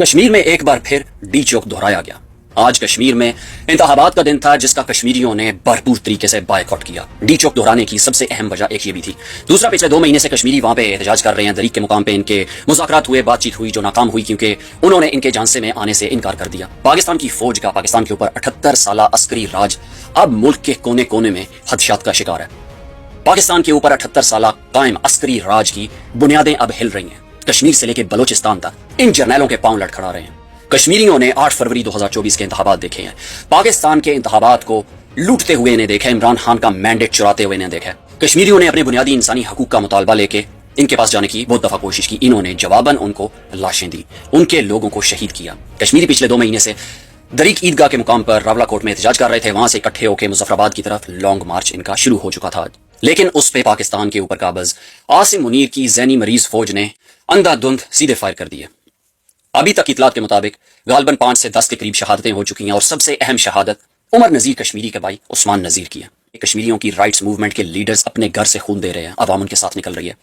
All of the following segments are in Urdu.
کشمیر میں ایک بار پھر ڈی چوک دہرایا گیا۔ آج کشمیر میں انتخابات کا دن تھا جس کا کشمیریوں نے بھرپور طریقے سے بائیکاٹ کیا۔ ڈی چوک دہرانے کی سب سے اہم وجہ ایک یہ بھی تھی۔ دوسرا، پچھلے 2 مہینے سے کشمیری وہاں پہ احتجاج کر رہے ہیں۔ دریق کے مقام پہ ان کے مذاکرات ہوئے، بات چیت ہوئی جو ناکام ہوئی کیونکہ انہوں نے ان کے جانسے میں آنے سے انکار کر دیا۔ پاکستان کی فوج کا پاکستان کے اوپر 78 سالہ عسکری راج اب ملک کے کونے کونے میں خدشات کا شکار ہے۔ پاکستان کے اوپر 78 سالہ قائم عسکری راج کی بنیادیں اب ہل رہی ہیں۔ کشمیر سے لے کے بلوچستان تک ان جرنیلوں کے پاؤں لٹکھڑا رہے ہیں۔ کشمیریوں نے 8 فروری 2024 کے انتخابات دیکھے ہیں۔ پاکستان کے انتخابات کو لوٹتے ہوئے انہیں دیکھا، عمران خان کا مینڈیٹ چراتے ہوئے انہیں دیکھا۔ کشمیریوں نے اپنے بنیادی انسانی حقوق کا مطالبہ لے کے ان کے پاس جانے کی بہت دفعہ کوشش کی۔ انہوں نے جواباً ان کو لاشیں دی، ان کے لوگوں کو شہید کیا۔ کشمیری پچھلے 2 مہینے سے دریق عیدگاہ کے مقام پر راولا کوٹ میں احتجاج کر رہے تھے۔ وہاں سے اکٹھے ہو کے مظفر آباد کی طرف لانگ مارچ ان کا شروع ہو چکا تھا، لیکن اس پہ پاکستان کے اوپر قابض عاصم منیر کی ذہنی مریض فوج نے اندھا دھند سیدھے فائر کر دیے۔ ابھی تک اطلاعات کے مطابق غالباً 5 سے 10 کے قریب شہادتیں ہو چکی ہیں، اور سب سے اہم شہادت عمر نذیر کشمیری کے بھائی عثمان نذیر کی ہے۔ کشمیریوں کی رائٹس موومنٹ کے لیڈرز اپنے گھر سے خون دے رہے ہیں، عوام ان کے ساتھ نکل رہی ہے۔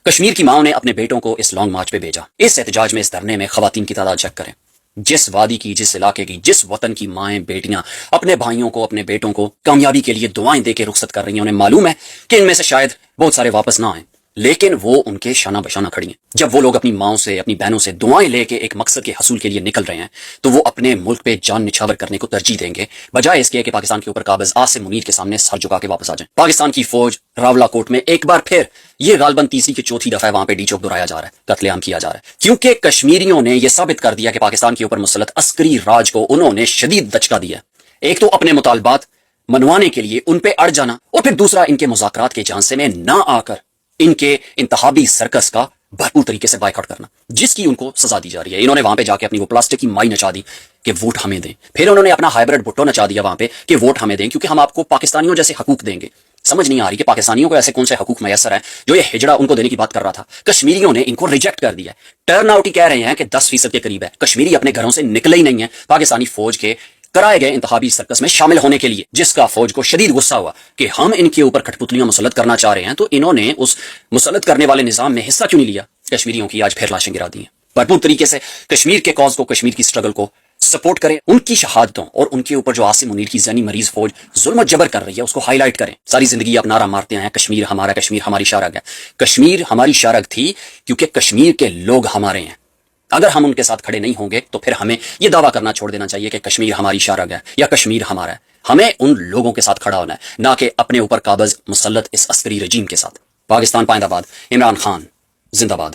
کشمیر کی ماں نے اپنے بیٹوں کو اس لانگ مارچ پہ بھیجا۔ اس احتجاج میں، اس دھرنے میں خواتین کی تعداد چیک کریں۔ جس وادی کی، جس علاقے کی، جس وطن کی مائیں بیٹیاں اپنے بھائیوں کو، اپنے بیٹوں کو کامیابی کے لیے دعائیں دے کے رخصت کر رہی ہیں، انہیں معلوم ہے کہ ان میں سے شاید بہت سارے واپس نہ آئیں، لیکن وہ ان کے شانہ بشانہ کھڑی ہیں۔ جب وہ لوگ اپنی ماؤں سے، اپنی بہنوں سے دعائیں لے کے ایک مقصد کے حصول کے لیے نکل رہے ہیں، تو وہ اپنے ملک پہ جان نچھاور کرنے کو ترجیح دیں گے، بجائے اس کے کہ پاکستان کے اوپر قابض عاصم منیر کے سامنے سر جھکا کے واپس آ جائیں۔ پاکستان کی فوج راولا کوٹ میں ایک بار پھر، یہ غالباً تیسری کی چوتھی دفعہ وہاں پہ ڈی چوک دہرایا جا رہا ہے، قتل عام کیا جا رہا ہے، کیونکہ کشمیریوں نے یہ ثابت کر دیا کہ پاکستان کے اوپر مسلط عسکری راج کو انہوں نے شدید دھچکا دیا۔ ایک تو اپنے مطالبات منوانے کے لیے ان پہ اڑ جانا، اور پھر دوسرا ان کے مذاکرات کے جانسے میں نہ آ کر ان کے انتخابی سرکس کا بھرپور طریقے سے بائیکاٹ کرنا، جس کی ان کو سزا دی جا رہی ہے۔ انہوں نے وہاں پہ جا کے اپنی وہ پلاسٹک کی مائی نچا دی کہ ووٹ ہمیں دیں، پھر انہوں نے اپنا ہائیبرڈ بھٹو نچا دیا وہاں پہ کہ ووٹ ہمیں دیں، کیونکہ ہم آپ کو پاکستانیوں جیسے حقوق دیں گے۔ سمجھ نہیں آ رہی کہ پاکستانیوں کو ایسے کون سے حقوق میسر ہیں جو یہ ہجڑا ان کو دینے کی بات کر رہا تھا۔ کشمیریوں نے ان کو ریجیکٹ کر دیا ہے۔ ٹرن آؤٹ ہی کہہ رہے ہیں کہ 10% کے قریب ہے۔ کشمیری اپنے گھروں سے نکلے ہی نہیں ہیں پاکستانی فوج کے کرائے گئے انتخابی سرکس میں شامل ہونے کے لیے، جس کا فوج کو شدید غصہ ہوا کہ ہم ان کے اوپر کٹپتلیاں مسلط کرنا چاہ رہے ہیں، تو انہوں نے اس مسلط کرنے والے نظام میں حصہ کیوں نہیں لیا۔ کشمیریوں کی آج پھر لاشیں گرا دی ہیں۔ بھرپور طریقے سے کشمیر کے کاز کو، کشمیر کی سٹرگل کو سپورٹ کریں، ان کی شہادتوں اور ان کے اوپر جو عاصم منیر کی ذہنی مریض فوج ظلم و جبر کر رہی ہے اس کو ہائی لائٹ کریں۔ ساری زندگی آپ نعرہ مارتے ہیں کشمیر ہمارا، کشمیر ہماری شارگ ہے۔ کشمیر ہماری شارگ تھی کیونکہ کشمیر کے لوگ ہمارے ہیں۔ اگر ہم ان کے ساتھ کھڑے نہیں ہوں گے تو پھر ہمیں یہ دعویٰ کرنا چھوڑ دینا چاہیے کہ کشمیر ہماری شارگ ہے یا کشمیر ہمارا ہے۔ ہمیں ان لوگوں کے ساتھ کھڑا ہونا ہے، نہ کہ اپنے اوپر قابض مسلط اس عسکری رجیم کے ساتھ۔ پاکستان پائندہ باد، عمران خان زندہ باد۔